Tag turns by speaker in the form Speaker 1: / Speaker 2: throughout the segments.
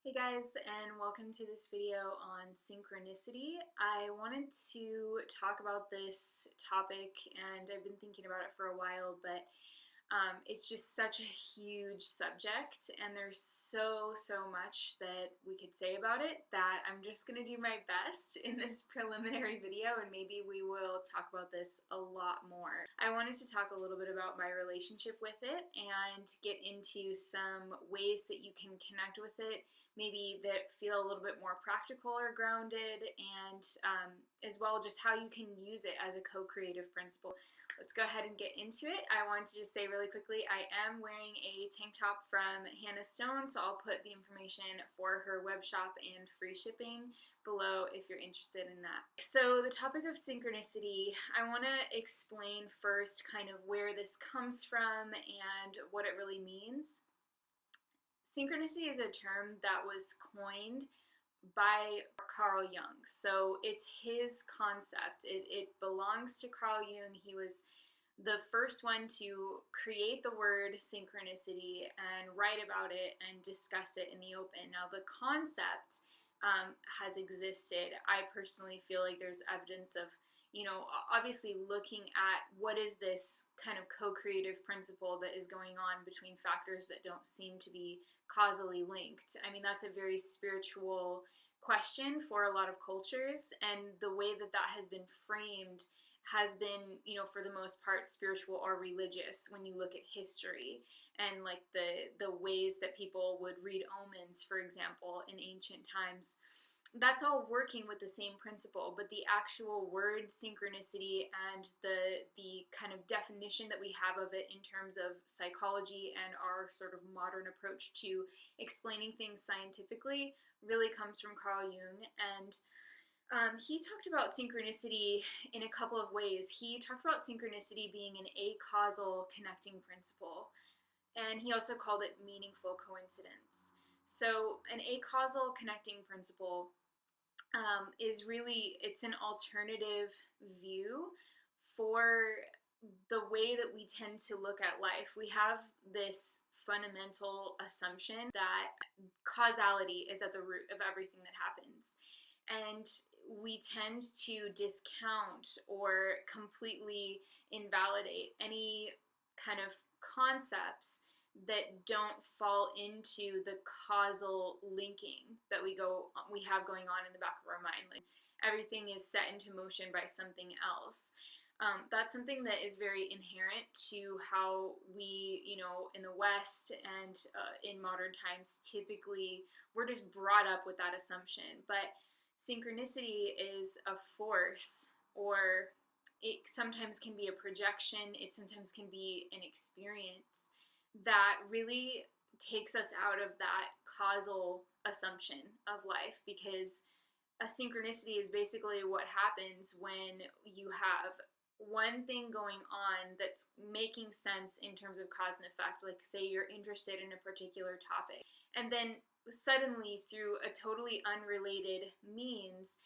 Speaker 1: Hey guys, and welcome to this video on synchronicity. I wanted to talk about this topic, and I've been thinking about it for a while, but it's just such a huge subject, and there's so much that we could say about it that I'm just going to do my best in this preliminary video, and maybe we will talk about this a lot more. I wanted to talk a little bit about my relationship with it and get into some ways that you can connect with it, maybe that feel a little bit more practical or grounded, and as well just how you can use it as a co-creative principle. Let's go ahead and get into it. I want to just say really quickly, I am wearing a tank top from Hannah Stone, so I'll put the information for her web shop and free shipping below if you're interested in that. So the topic of synchronicity, I want to explain first kind of where this comes from and what it really means. Synchronicity is a term that was coined by Carl Jung. So it's his concept. It belongs to Carl Jung. He was the first one to create the word synchronicity and write about it and discuss it in the open. Now, the concept has existed. I personally feel like there's evidence of, obviously looking at what is this kind of co-creative principle that is going on between factors that don't seem to be causally linked. I mean, that's a very spiritual question for a lot of cultures, and the way that that has been framed has been, for the most part, spiritual or religious when you look at history and like the ways that people would read omens, for example, in ancient times. That's all working with the same principle, but the actual word synchronicity and the kind of definition that we have of it in terms of psychology and our sort of modern approach to explaining things scientifically really comes from Carl Jung. And he talked about synchronicity in a couple of ways. He talked about synchronicity being an acausal connecting principle, and he also called it meaningful coincidence. So an acausal connecting principle is really, it's an alternative view for the way that we tend to look at life. We have this fundamental assumption that causality is at the root of everything that happens. And we tend to discount or completely invalidate any kind of concepts that don't fall into the causal linking that we have going on in the back of our mind. Like everything is set into motion by something else. That's something that is very inherent to how we, in the West and in modern times, typically we're just brought up with that assumption. But synchronicity is a force, or it sometimes can be a projection, it sometimes can be an experience that really takes us out of that causal assumption of life, because a synchronicity is basically what happens when you have one thing going on that's making sense in terms of cause and effect. Like, say you're interested in a particular topic, and then suddenly through a totally unrelated means,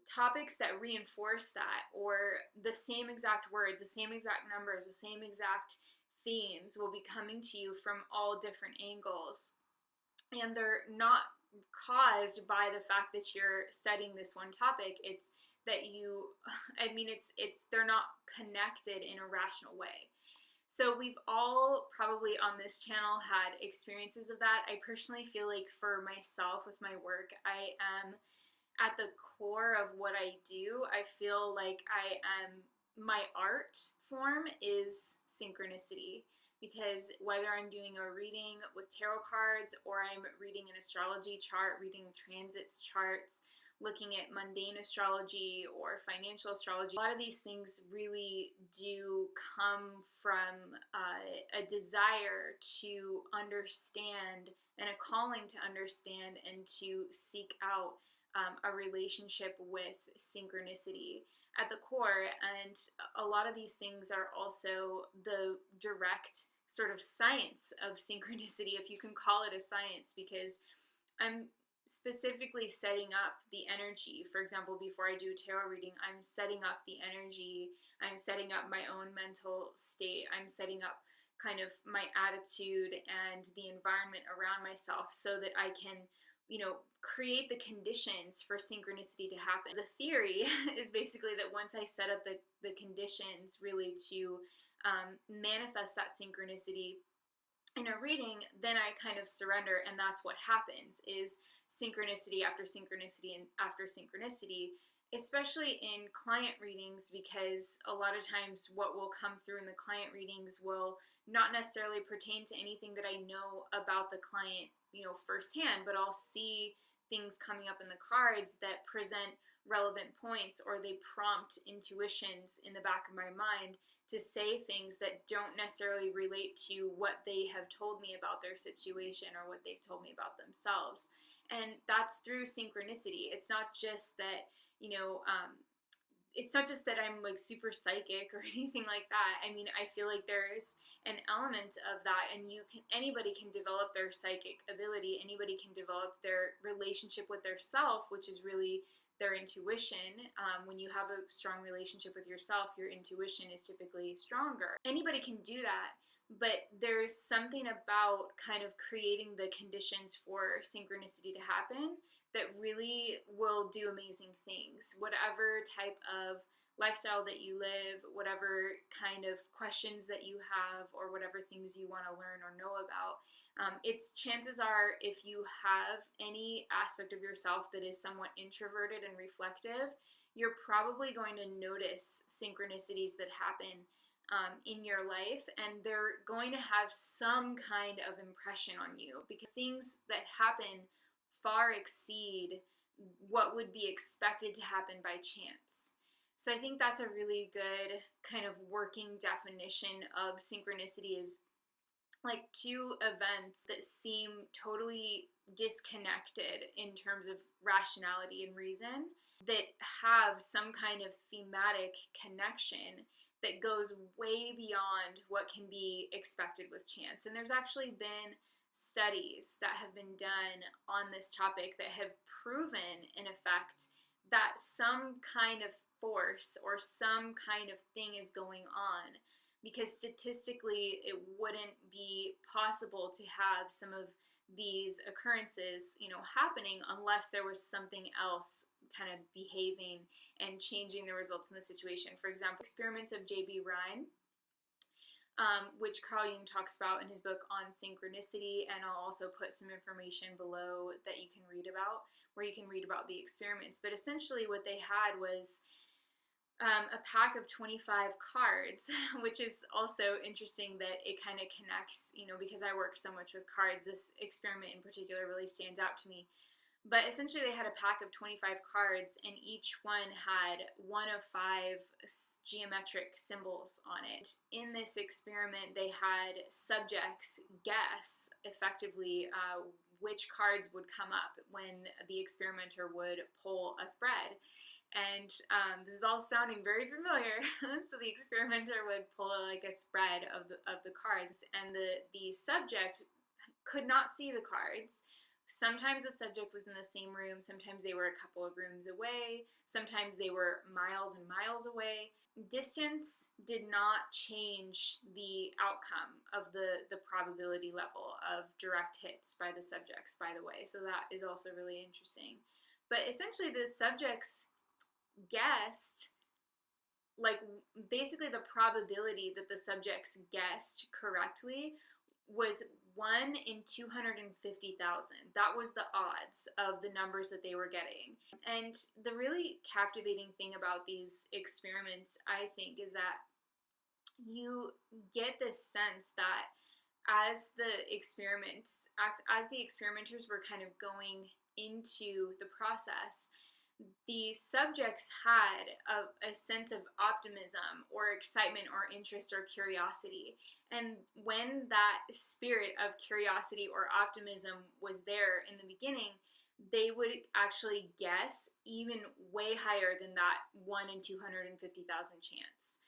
Speaker 1: topics that reinforce that, or the same exact words, the same exact numbers, the same exact themes will be coming to you from all different angles, and they're not caused by the fact that you're studying this one topic. It's that they're not connected in a rational way. So we've all probably on this channel had experiences of that. I personally feel like for myself with my work, I am at the core of what I do. I feel like my art form is synchronicity, because whether I'm doing a reading with tarot cards, or I'm reading an astrology chart, reading transits charts, looking at mundane astrology or financial astrology, a lot of these things really do come from a desire to understand and a calling to understand and to seek out a relationship with synchronicity at the core. And a lot of these things are also the direct sort of science of synchronicity, if you can call it a science, because I'm specifically setting up the energy. For example, before I do a tarot reading, I'm setting up the energy, I'm setting up my own mental state, I'm setting up kind of my attitude and the environment around myself so that I can create the conditions for synchronicity to happen. The theory is basically that once I set up the conditions really to manifest that synchronicity in a reading, then I kind of surrender, and that's what happens, is synchronicity after synchronicity and after synchronicity, especially in client readings, because a lot of times what will come through in the client readings will not necessarily pertain to anything that I know about the client, firsthand, but I'll see things coming up in the cards that present relevant points, or they prompt intuitions in the back of my mind to say things that don't necessarily relate to what they have told me about their situation or what they've told me about themselves. And that's through synchronicity. It's not just that, it's not just that I'm like super psychic or anything like that. I mean, I feel like there is an element of that, and anybody can develop their psychic ability. Anybody can develop their relationship with their self, which is really their intuition. When you have a strong relationship with yourself, your intuition is typically stronger. Anybody can do that, but there's something about kind of creating the conditions for synchronicity to happen that really will do amazing things. Whatever type of lifestyle that you live, whatever kind of questions that you have, or whatever things you want to learn or know about, it's chances are, if you have any aspect of yourself that is somewhat introverted and reflective, you're probably going to notice synchronicities that happen in your life, and they're going to have some kind of impression on you, because things that happen far exceed what would be expected to happen by chance. So I think that's a really good kind of working definition of synchronicity, is like two events that seem totally disconnected in terms of rationality and reason, that have some kind of thematic connection that goes way beyond what can be expected with chance. And there's actually been studies that have been done on this topic that have proven, in effect, that some kind of force or some kind of thing is going on, because statistically it wouldn't be possible to have some of these occurrences, happening unless there was something else kind of behaving and changing the results in the situation. For example, experiments of J.B. Rhine, which Carl Jung talks about in his book on synchronicity, and I'll also put some information below that you can read about, where you can read about the experiments. But essentially what they had was a pack of 25 cards, which is also interesting that it kind of connects, because I work so much with cards, this experiment in particular really stands out to me. But essentially they had a pack of 25 cards, and each one had one of 5 geometric symbols on it. In this experiment, they had subjects guess effectively which cards would come up when the experimenter would pull a spread. And this is all sounding very familiar. So the experimenter would pull like a spread of the cards, and the subject could not see the cards. Sometimes the subject was in the same room, sometimes they were a couple of rooms away, sometimes they were miles and miles away. Distance did not change the outcome of the probability level of direct hits by the subjects, by the way. So that is also really interesting. But essentially the subjects guessed, like, basically the probability that the subjects guessed correctly was 1 in 250,000. That was the odds of the numbers that they were getting. And the really captivating thing about these experiments, I think, is that you get this sense that as the experimenters were kind of going into the process, the subjects had a sense of optimism or excitement or interest or curiosity. And when that spirit of curiosity or optimism was there in the beginning, they would actually guess even way higher than that 1 in 250,000 chance.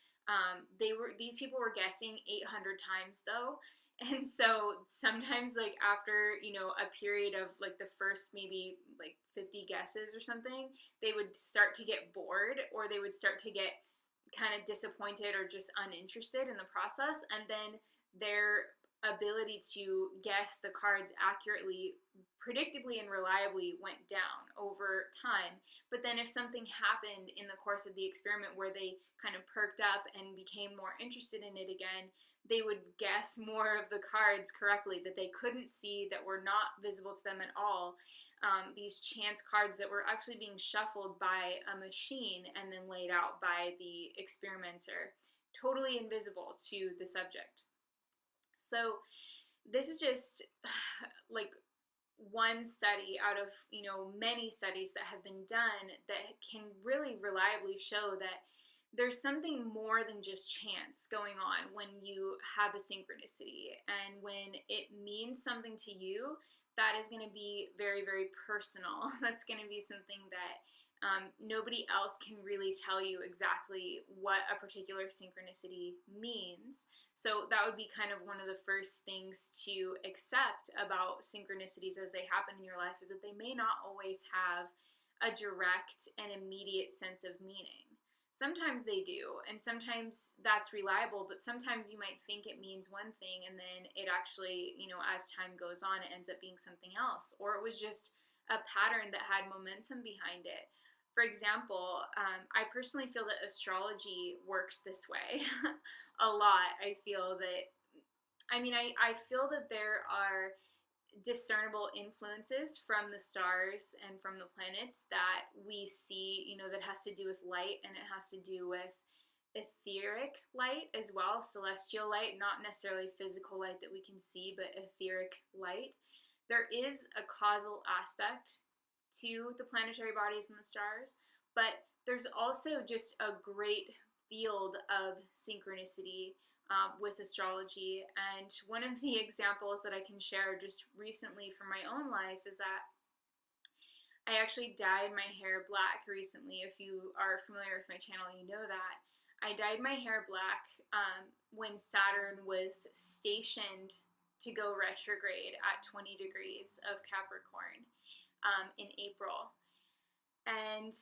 Speaker 1: These people were guessing 800 times though. And so sometimes, like, after, a period of like the first maybe like 50 guesses or something, they would start to get bored, or they would start to get kind of disappointed or just uninterested in the process. And then their ability to guess the cards accurately, predictably and reliably went down over time. But then if something happened in the course of the experiment where they kind of perked up and became more interested in it again, they would guess more of the cards correctly that they couldn't see, that were not visible to them at all. These chance cards that were actually being shuffled by a machine and then laid out by the experimenter, totally invisible to the subject. So this is just like one study out of, many studies that have been done that can really reliably show that there's something more than just chance going on when you have a synchronicity. And when it means something to you, that is going to be very, very personal. That's going to be something that nobody else can really tell you exactly what a particular synchronicity means. So that would be kind of one of the first things to accept about synchronicities as they happen in your life, is that they may not always have a direct and immediate sense of meaning. Sometimes they do, and sometimes that's reliable, but sometimes you might think it means one thing, and then it actually, as time goes on, it ends up being something else. Or it was just a pattern that had momentum behind it. For example, I personally feel that astrology works this way a lot. I feel that, I feel that there are discernible influences from the stars and from the planets that we see, that has to do with light, and it has to do with etheric light as well, celestial light, not necessarily physical light that we can see, but etheric light. There is a causal aspect to the planetary bodies and the stars, but there's also just a great field of synchronicity with astrology. And one of the examples that I can share just recently from my own life is that I actually dyed my hair black recently. If you are familiar with my channel, you know that. I dyed my hair black when Saturn was stationed to go retrograde at 20 degrees of Capricorn in April. And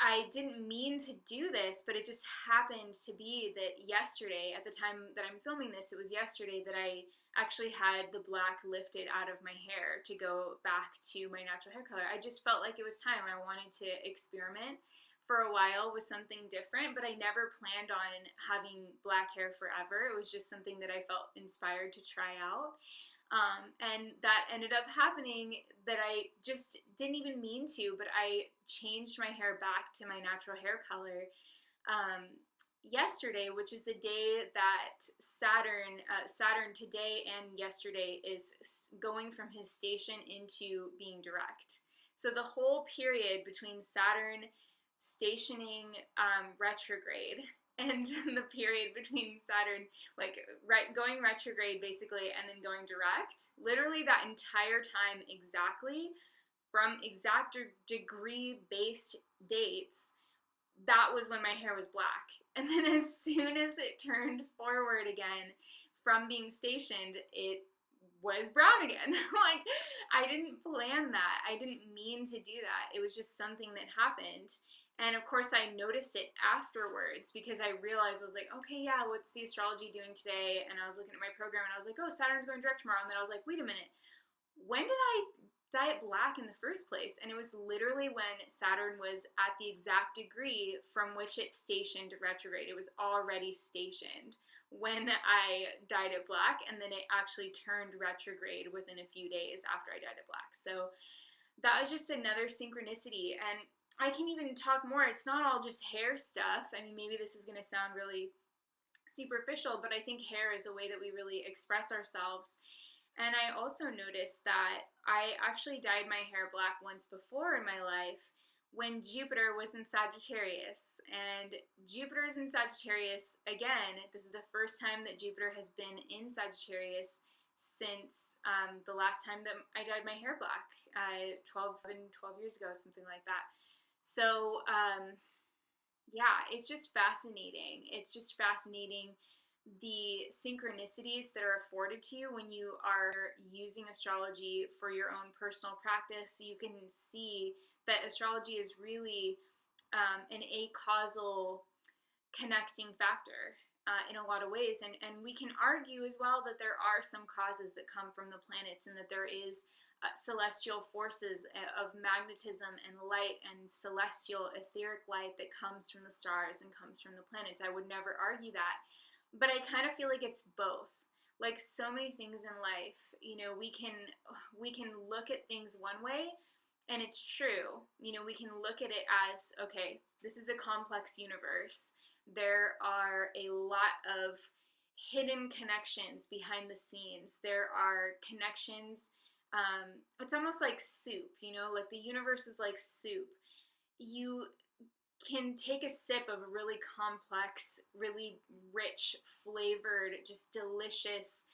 Speaker 1: I didn't mean to do this, but it just happened to be that yesterday, at the time that I'm filming this, it was yesterday that I actually had the black lifted out of my hair to go back to my natural hair color. I just felt like it was time. I wanted to experiment for a while with something different, but I never planned on having black hair forever. It was just something that I felt inspired to try out. And that ended up happening, that I just didn't even mean to, but I changed my hair back to my natural hair color yesterday, which is the day that Saturn today and yesterday is going from his station into being direct. So the whole period between Saturn stationing retrograde and the period between Saturn, going retrograde basically, and then going direct, literally that entire time exactly, from exact degree-based dates, that was when my hair was black. And then as soon as it turned forward again from being stationed, it was brown again. I didn't plan that. I didn't mean to do that. It was just something that happened. And of course I noticed it afterwards, because I realized, I was like, okay, yeah, what's the astrology doing today? And I was looking at my program and I was like, oh, Saturn's going direct tomorrow. And then I was like, wait a minute, when did I dye it black in the first place? And it was literally when Saturn was at the exact degree from which it stationed retrograde. It was already stationed when I dyed it black, and then it actually turned retrograde within a few days after I dyed it black. So that was just another synchronicity. And I can even talk more. It's not all just hair stuff. I mean, maybe this is going to sound really superficial, but I think hair is a way that we really express ourselves. And I also noticed that I actually dyed my hair black once before in my life when Jupiter was in Sagittarius. And Jupiter is in Sagittarius again. This is the first time that Jupiter has been in Sagittarius since the last time that I dyed my hair black, 12 years ago, something like that. So, yeah, it's just fascinating. It's just fascinating, the synchronicities that are afforded to you when you are using astrology for your own personal practice. You can see that astrology is really an acausal connecting factor. in a lot of ways. And we can argue as well that there are some causes that come from the planets, and that there is celestial forces of magnetism and light and celestial etheric light that comes from the stars and comes from the planets. I would never argue that. But I kind of feel like it's both. Like so many things in life, you know, we can look at things one way, and it's true. You know, we can look at it as, okay, this is a complex universe. There are a lot of hidden connections behind the scenes. There are connections. It's almost like soup, you know, like the universe is like soup. You can take a sip of a really complex, really rich, flavored, just delicious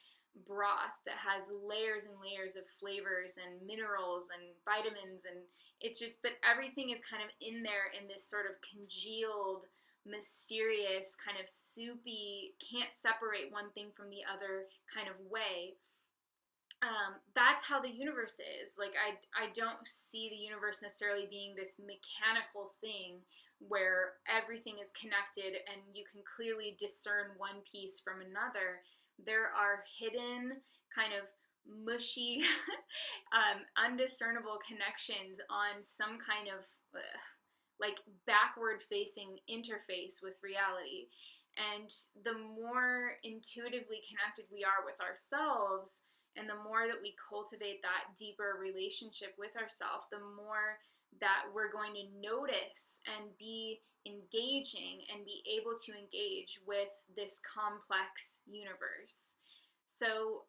Speaker 1: broth that has layers and layers of flavors and minerals and vitamins, and it's just, but everything is kind of in there in this sort of congealed, mysterious, kind of soupy, can't separate one thing from the other kind of way. That's how the universe is. Like, I don't see the universe necessarily being this mechanical thing where everything is connected and you can clearly discern one piece from another. There are hidden, kind of mushy, undiscernible connections on some kind of like backward facing interface with reality. And the more intuitively connected we are with ourselves, and the more that we cultivate that deeper relationship with ourselves, the more that we're going to notice and be engaging and be able to engage with this complex universe. So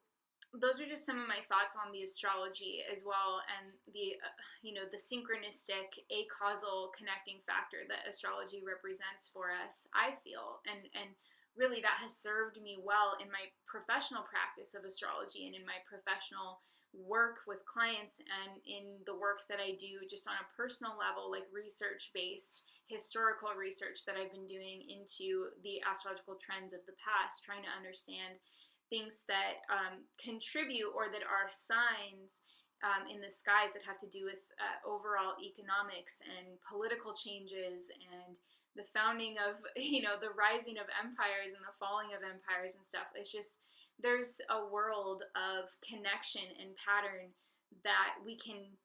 Speaker 1: those are just some of my thoughts on the astrology as well, and the the synchronistic acausal connecting factor that astrology represents for us, I feel. And really that has served me well in my professional practice of astrology and in my professional work with clients, and in the work that I do just on a personal level, like research-based historical research that I've been doing into the astrological trends of the past, trying to understand things that contribute or that are signs in the skies that have to do with overall economics and political changes and the founding of, the rising of empires and the falling of empires and stuff. It's just, there's a world of connection and pattern that we can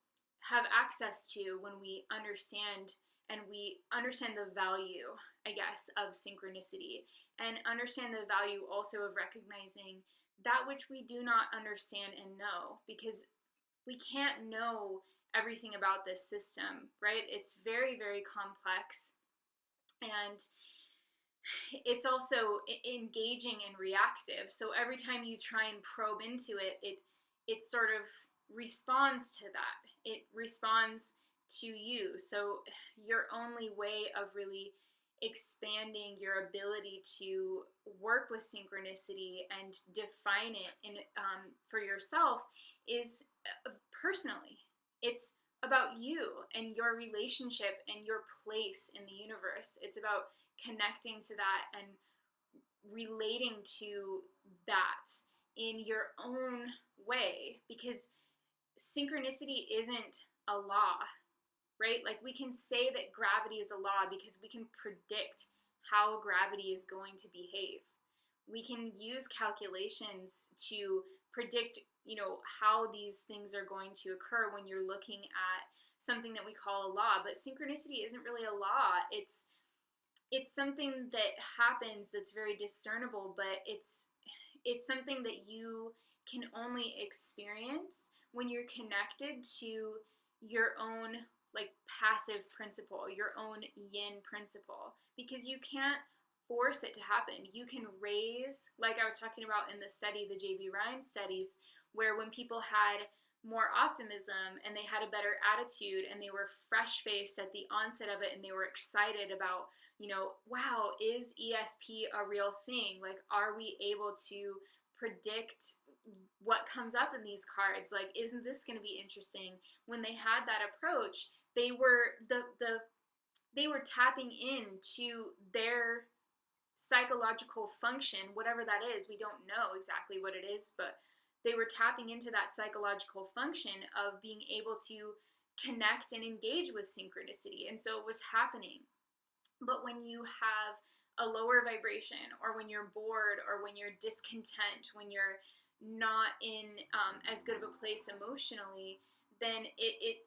Speaker 1: have access to when we understand, and we understand the value, I guess, of synchronicity, and understand the value also of recognizing that which we do not understand and know, because we can't know everything about this system, right? It's very, very complex, and it's also engaging and reactive. So every time you try and probe into it, it sort of responds to that. It responds to you. So your only way of really expanding your ability to work with synchronicity and define it for yourself is personally. It's about you and your relationship and your place in the universe. It's about connecting to that and relating to that in your own way, because synchronicity isn't a law, right? Like, we can say that gravity is a law because we can predict how gravity is going to behave. We can use calculations to predict, how these things are going to occur when you're looking at something that we call a law. But synchronicity isn't really a law. It's something that happens that's very discernible, but it's something that you can only experience when you're connected to your own, like, passive principle, your own yin principle, because you can't force it to happen. You can raise, like I was talking about in the study, the J.B. Ryan studies, where when people had more optimism and they had a better attitude and they were fresh-faced at the onset of it and they were excited about, wow, is ESP a real thing? Like, are we able to predict what comes up in these cards? Like, isn't this going to be interesting? When they had that approach, they were they were tapping into their psychological function, whatever that is. We don't know exactly what it is, but they were tapping into that psychological function of being able to connect and engage with synchronicity. And so it was happening. But when you have a lower vibration, or when you're bored, or when you're discontent, when you're not in as good of a place emotionally, then it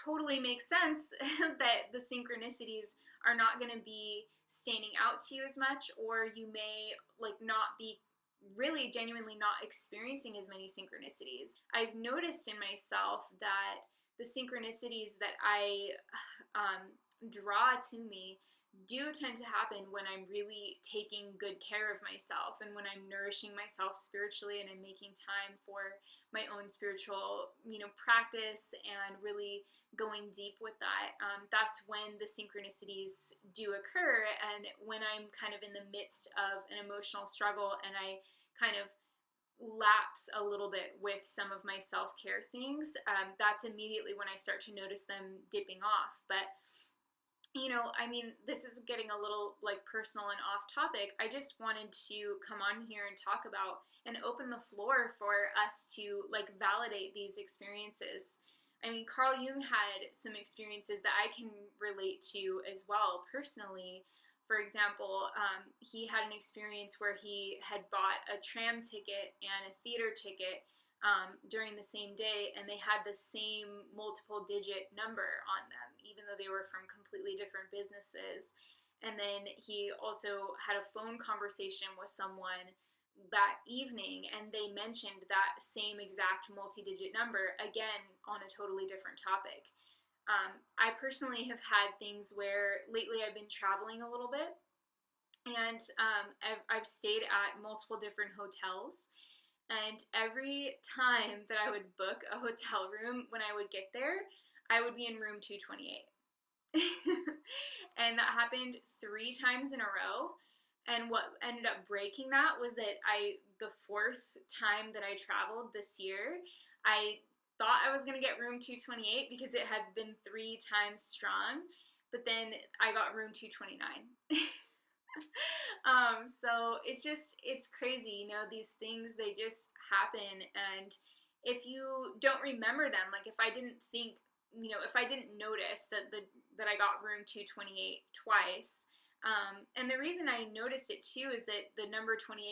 Speaker 1: totally makes sense that the synchronicities are not going to be standing out to you as much, or you may like not be really genuinely not experiencing as many synchronicities. I've noticed in myself that the synchronicities that I draw to me do tend to happen when I'm really taking good care of myself, and when I'm nourishing myself spiritually, and I'm making time for my own spiritual, practice, and really going deep with that. That's when the synchronicities do occur. And when I'm kind of in the midst of an emotional struggle, and I kind of lapse a little bit with some of my self-care things, that's immediately when I start to notice them dipping off. But this is getting a little like personal and off topic. I just wanted to come on here and talk about and open the floor for us to like validate these experiences. Carl Jung had some experiences that I can relate to as well personally. For example, he had an experience where he had bought a tram ticket and a theater ticket during the same day, and they had the same multiple digit number on them, even though they were from completely different businesses. And then he also had a phone conversation with someone that evening, and they mentioned that same exact multi-digit number, again, on a totally different topic. I personally have had things where lately I've been traveling a little bit, and I've stayed at multiple different hotels. And every time that I would book a hotel room, when I would get there, I would be in room 228. And that happened 3 times in a row. And what ended up breaking that was that the 4th time that I traveled this year, I thought I was going to get room 228 because it had been 3 times strong. But then I got room 229. So it's crazy, these things, they just happen. And if you don't remember them, like if I didn't think, if I didn't notice that I got room 228 twice, and the reason I noticed it too is that the number 28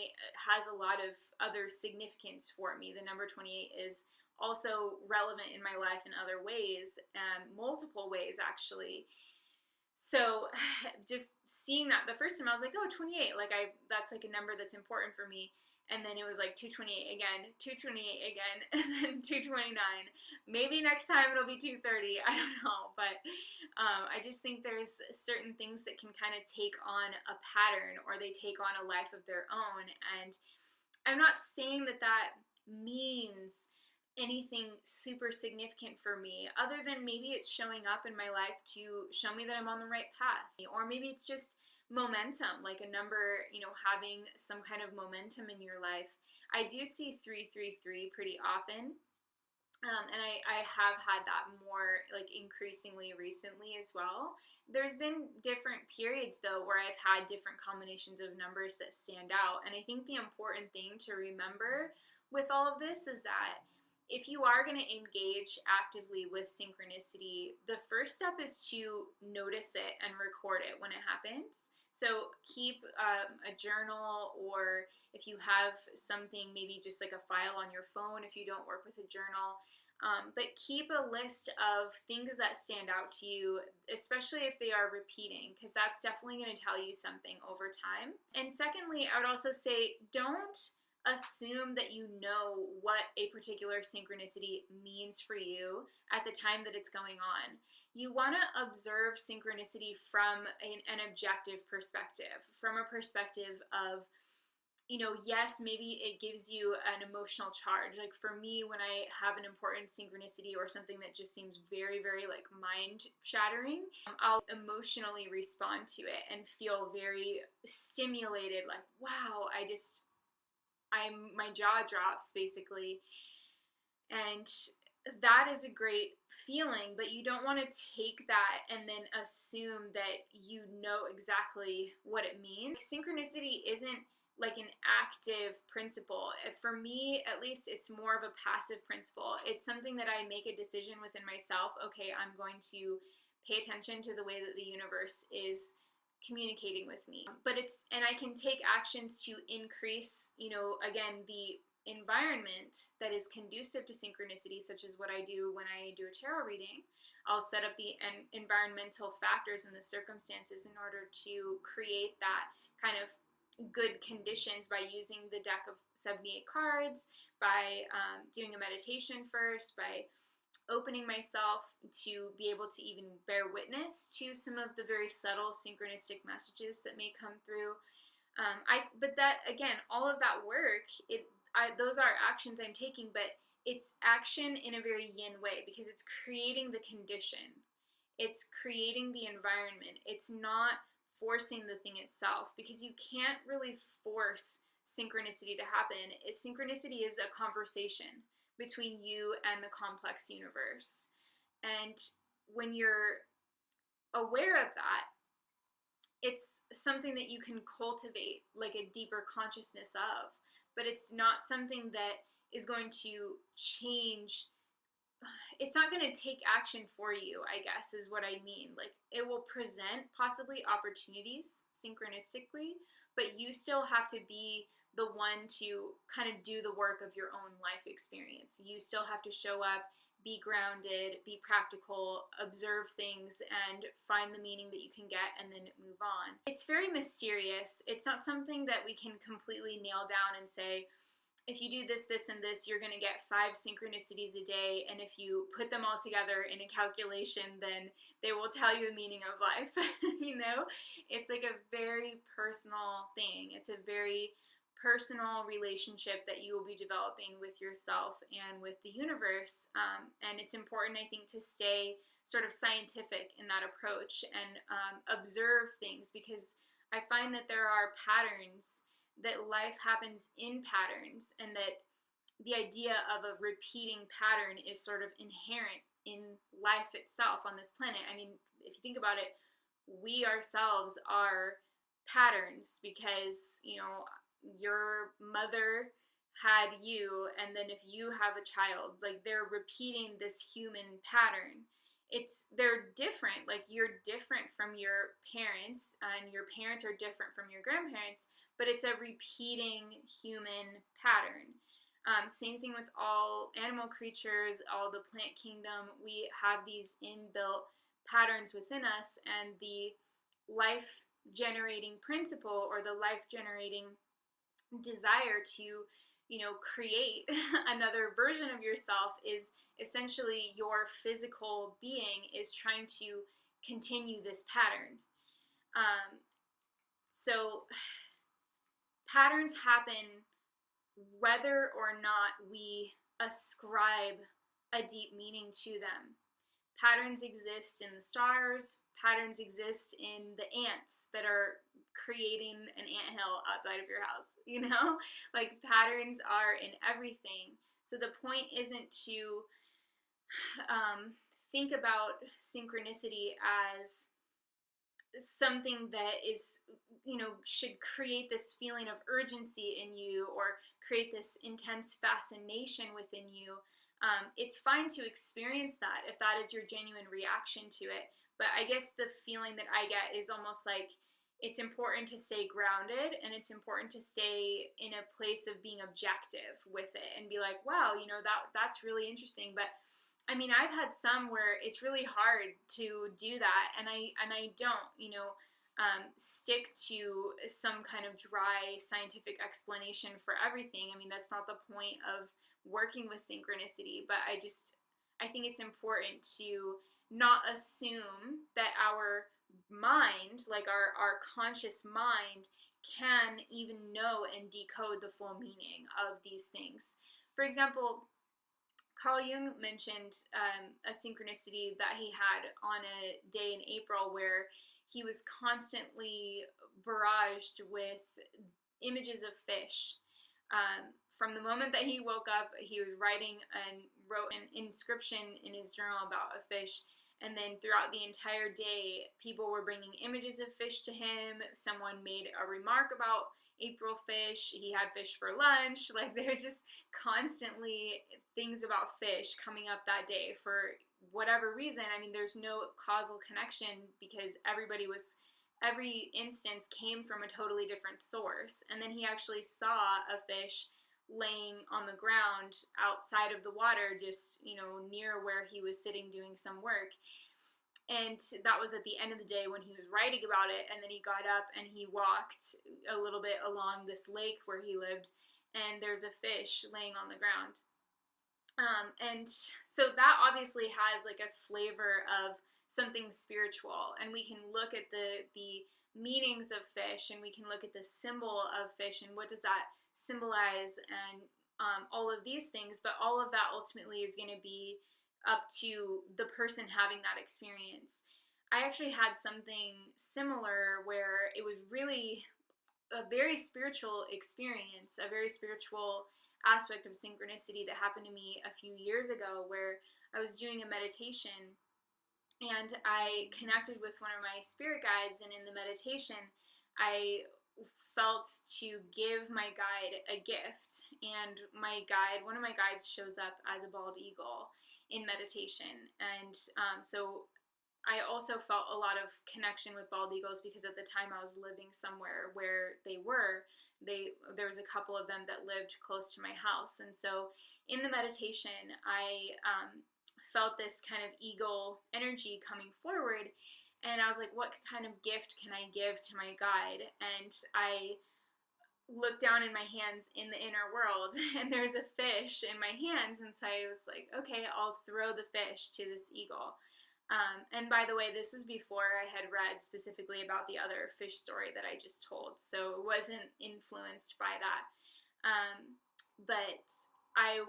Speaker 1: has a lot of other significance for me. The number 28 is also relevant in my life in other ways, multiple ways actually. So just seeing that the first time, I was like, oh, 28, that's like a number that's important for me. And then it was like 228 again, 228 again, and then 229. Maybe next time it'll be 230. I don't know. But I just think there's certain things that can kind of take on a pattern, or they take on a life of their own. And I'm not saying that means anything super significant for me, other than maybe it's showing up in my life to show me that I'm on the right path. Or maybe it's just momentum, like a number, having some kind of momentum in your life. I do see 333 pretty often. And I have had that more like increasingly recently as well. There's been different periods though where I've had different combinations of numbers that stand out. And I think the important thing to remember with all of this is that if you are going to engage actively with synchronicity, the first step is to notice it and record it when it happens. So keep a journal, or if you have something, maybe just like a file on your phone if you don't work with a journal. But keep a list of things that stand out to you, especially if they are repeating, because that's definitely going to tell you something over time. And secondly, I would also say don't assume that you know what a particular synchronicity means for you at the time that it's going on. You want to observe synchronicity from an objective perspective, from a perspective of, yes, maybe it gives you an emotional charge. Like for me, when I have an important synchronicity or something that just seems very, very like mind shattering, I'll emotionally respond to it and feel very stimulated, like, wow, my jaw drops basically. And that is a great feeling, but you don't want to take that and then assume that you know exactly what it means. Synchronicity isn't like an active principle. For me, at least, it's more of a passive principle. It's something that I make a decision within myself. Okay, I'm going to pay attention to the way that the universe is communicating with me. But and I can take actions to increase, again, the environment that is conducive to synchronicity, such as what I do when I do a tarot reading. I'll set up the environmental factors and the circumstances in order to create that kind of good conditions by using the deck of 78 cards, by doing a meditation first, by opening myself to be able to even bear witness to some of the very subtle synchronistic messages that may come through. But that, again, all of that work, those are actions I'm taking, but it's action in a very yin way, because it's creating the condition. It's creating the environment. It's not forcing the thing itself, because you can't really force synchronicity to happen. Synchronicity is a conversation between you and the complex universe. And when you're aware of that, it's something that you can cultivate like a deeper consciousness of, but it's not something that is going to change. It's not going to take action for you, I guess, is what I mean. Like, it will present possibly opportunities synchronistically, but you still have to be the one to kind of do the work of your own life experience. You still have to show up, be grounded, be practical, observe things, and find the meaning that you can get, and then move on. It's very mysterious. It's not something that we can completely nail down and say, if you do this, this, and this, you're going to get 5 synchronicities a day, and if you put them all together in a calculation, then they will tell you the meaning of life. It's like a very personal thing. It's a very personal relationship that you will be developing with yourself and with the universe. And it's important, I think, to stay sort of scientific in that approach and observe things, because I find that there are patterns, that life happens in patterns, and that the idea of a repeating pattern is sort of inherent in life itself on this planet. I mean, if you think about it, we ourselves are patterns, because, your mother had you, and then if you have a child, like, they're repeating this human pattern. They're different. Like, you're different from your parents, and your parents are different from your grandparents, but it's a repeating human pattern. Same thing with all animal creatures, all the plant kingdom. We have these inbuilt patterns within us, and the life generating principle, or the life generating desire to create another version of yourself, is essentially your physical being is trying to continue this pattern. So patterns happen whether or not we ascribe a deep meaning to them. Patterns exist in the stars. Patterns exist in the ants that are creating an anthill outside of your house, Like, patterns are in everything. So the point isn't to think about synchronicity as something that is, should create this feeling of urgency in you, or create this intense fascination within you. It's fine to experience that if that is your genuine reaction to it. But I guess the feeling that I get is almost like it's important to stay grounded, and it's important to stay in a place of being objective with it and be like, wow, that's really interesting. But I mean, I've had some where it's really hard to do that, and I don't, stick to some kind of dry scientific explanation for everything. I mean, that's not the point of working with synchronicity, but I think it's important to not assume that our mind, like our conscious mind, can even know and decode the full meaning of these things. For example, Carl Jung mentioned a synchronicity that he had on a day in April where he was constantly barraged with images of fish. From the moment that he woke up, he was writing and wrote an inscription in his journal about a fish. And then throughout the entire day, people were bringing images of fish to him. Someone made a remark about April fish. He had fish for lunch. Like, there's just constantly things about fish coming up that day for whatever reason. I mean, there's no causal connection, because everybody was every instance came from a totally different source. And then he actually saw a fish laying on the ground outside of the water, just, near where he was sitting doing some work. And that was at the end of the day when he was writing about it. And then he got up and he walked a little bit along this lake where he lived, and there's a fish laying on the ground. And so that obviously has like a flavor of something spiritual, and we can look at the meanings of fish, and we can look at the symbol of fish and what does that symbolize, and all of these things. But all of that ultimately is going to be up to the person having that experience. I actually had something similar where it was really a very spiritual experience, a very spiritual aspect of synchronicity that happened to me a few years ago, where I was doing a meditation and I connected with one of my spirit guides, and in the meditation I felt to give my guide a gift, and one of my guides shows up as a bald eagle in meditation. And so I also felt a lot of connection with bald eagles because at the time I was living somewhere where there was a couple of them that lived close to my house. And so in the meditation, I felt this kind of eagle energy coming forward, and I was like, what kind of gift can I give to my guide? And I looked down in my hands in the inner world, and there's a fish in my hands, and so I was like, okay, I'll throw the fish to this eagle. And by the way, this was before I had read specifically about the other fish story that I just told, so it wasn't influenced by that. But I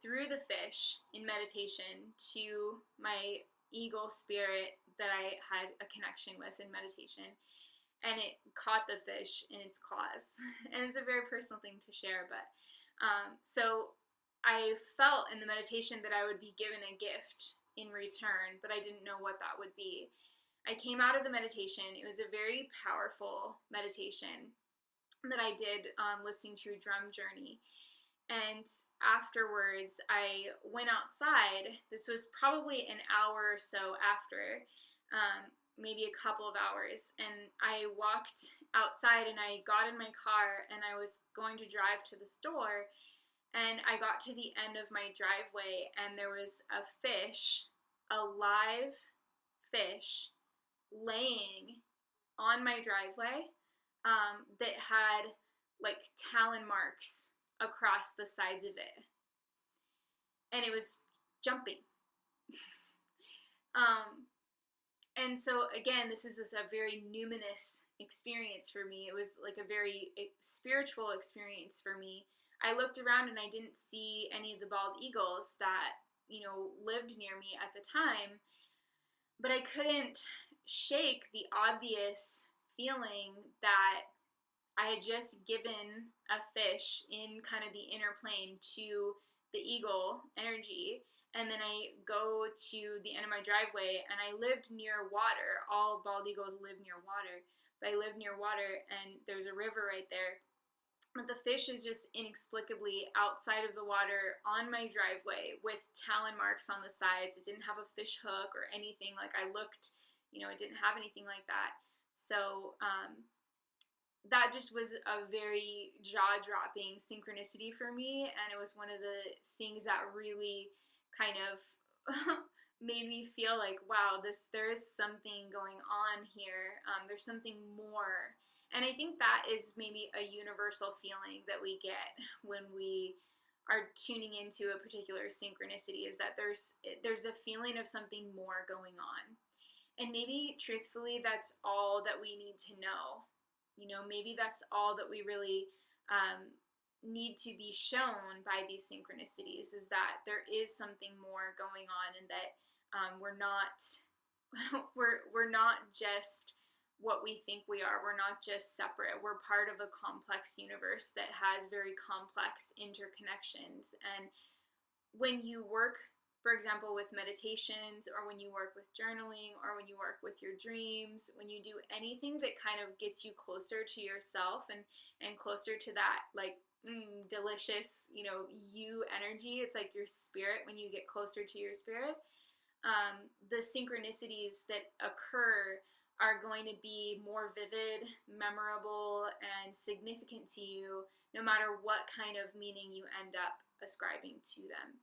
Speaker 1: threw the fish in meditation to my eagle spirit that I had a connection with in meditation, and it caught the fish in its claws. And it's a very personal thing to share, but so I felt in the meditation that I would be given a gift in return, but I didn't know what that would be. I came out of the meditation. It was a very powerful meditation that I did listening to a drum journey. And afterwards, I went outside. This was probably an hour or so after, maybe a couple of hours. And I walked outside and I got in my car and I was going to drive to the store. And I got to the end of my driveway and there was a fish, a live fish, laying on my driveway that had like talon marks across the sides of it. And it was jumping. And so again, this is a very numinous experience for me. It was like a very spiritual experience for me. I looked around and I didn't see any of the bald eagles that, lived near me at the time, but I couldn't shake the obvious feeling that I had just given a fish in kind of the inner plane to the eagle energy. And then I go to the end of my driveway and I lived near water. All bald eagles live near water, but I lived near water and there's a river right there. But the fish is just inexplicably outside of the water on my driveway with talon marks on the sides. It didn't have a fish hook or anything. Like I looked, it didn't have anything like that. So that just was a very jaw-dropping synchronicity for me, and it was one of the things that really kind of made me feel like, wow, there is something going on here. There's something more. And I think that is maybe a universal feeling that we get when we are tuning into a particular synchronicity, is that there's a feeling of something more going on. And maybe truthfully, that's all that we need to know. Maybe that's all that we really need to be shown by these synchronicities, is that there is something more going on, and that we're not we're not just what we think we are. We're not just separate. We're part of a complex universe that has very complex interconnections. And when you work, for example, with meditations, or when you work with journaling, or when you work with your dreams, when you do anything that kind of gets you closer to yourself and closer to that like delicious, you energy, it's like your spirit, when you get closer to your spirit, the synchronicities that occur are going to be more vivid, memorable, and significant to you, no matter what kind of meaning you end up ascribing to them.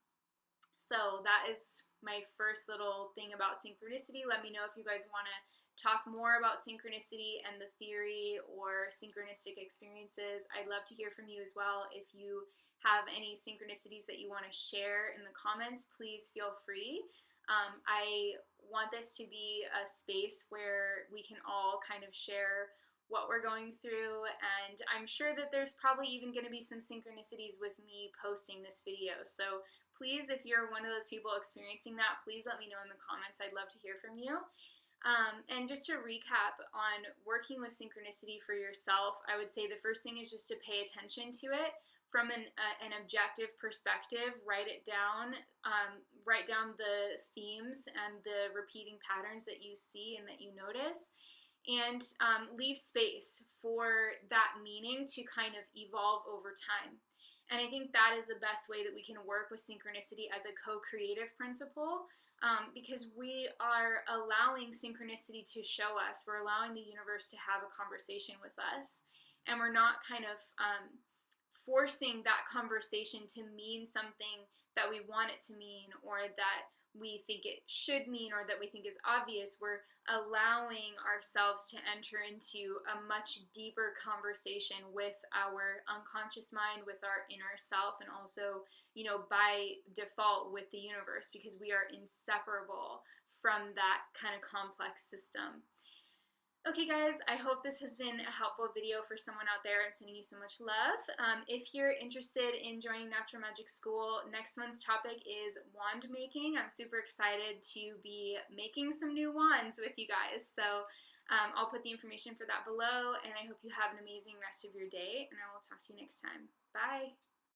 Speaker 1: So that is my first little thing about synchronicity. Let me know if you guys want to talk more about synchronicity and the theory or synchronistic experiences. I'd love to hear from you as well. If you have any synchronicities that you want to share in the comments, please feel free. I want this to be a space where we can all kind of share what we're going through, and I'm sure that there's probably even going to be some synchronicities with me posting this video. So please, if you're one of those people experiencing that, please let me know in the comments. I'd love to hear from you. And just to recap on working with synchronicity for yourself, I would say the first thing is just to pay attention to it from an objective perspective. Write it down. Write down the themes and the repeating patterns that you see and that you notice, and leave space for that meaning to kind of evolve over time. And I think that is the best way that we can work with synchronicity as a co-creative principle, because we are allowing synchronicity to show us. We're allowing the universe to have a conversation with us, and we're not kind of forcing that conversation to mean something that we want it to mean, or that we think it should mean, or that we think is obvious. We're allowing ourselves to enter into a much deeper conversation with our unconscious mind, with our inner self, and also, you know, by default with the universe, because we are inseparable from that kind of complex system. Okay guys, I hope this has been a helpful video for someone out there. I'm sending you so much love. If you're interested in joining Natural Magic School, next month's topic is wand making. I'm super excited to be making some new wands with you guys. So I'll put the information for that below, and I hope you have an amazing rest of your day, and I will talk to you next time. Bye!